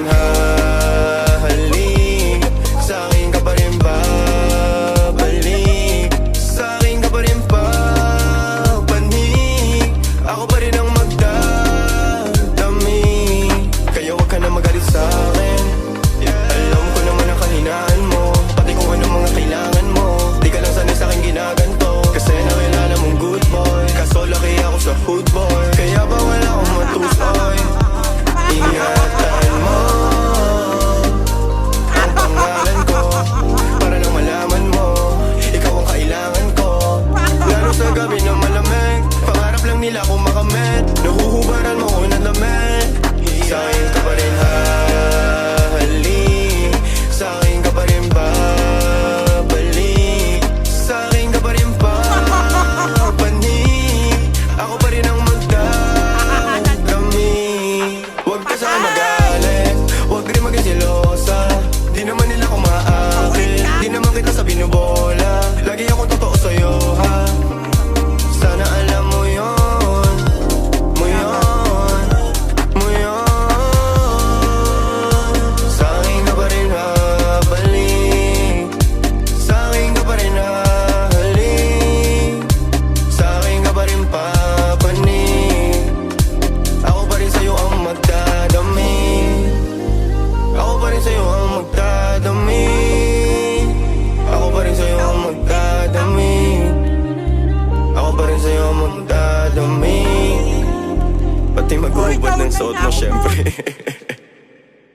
rin hahalik, sa akin ka pa rin babalik, sa akin ka pa rin papanik, ako pa rin ang magdadami. Kaya wag ka na magalit sa akin, alam ko naman ang kahinaan mo, pati kung ano mga kailangan mo. Di ka lang sanay sa akin ginaganto, kasi nakilala mong good boy, kaso laki ako sa hood boy. Kaya bawal akong matusoy, ingatan mo ang pangalan ko, para lang malaman mo, ikaw ang kailangan ko. Lalo sa gabi na malamig, pangarap lang nila kung makamit, nahuhubaran mo ko ng lamig. Sa akin ka pa rin hahalik, sa akin ka pa rin babalik, sa akin ka pa rin papanik, ako pa rin ang magdadami. Huwag ka sa'kin magalit, huwag rin maging selosa, di naman nila kumaakit, di naman kita sa binubola, lagi akong totoo sa'yo ha. Sana alam mo yun, mo yun, mo yun. Sa akin ka pa rin habalik, sa akin ka pa rin hahalik, sa akin ka pa rin papanik, ako pa rin sa'yo ang magdadami, ako pa rin sa'yo ang magdadami, ako pa rin sa'yo ang magdadami, ako pa rin sa'yo ang magdadami. Pati mag-uubad ng suot mo syempre.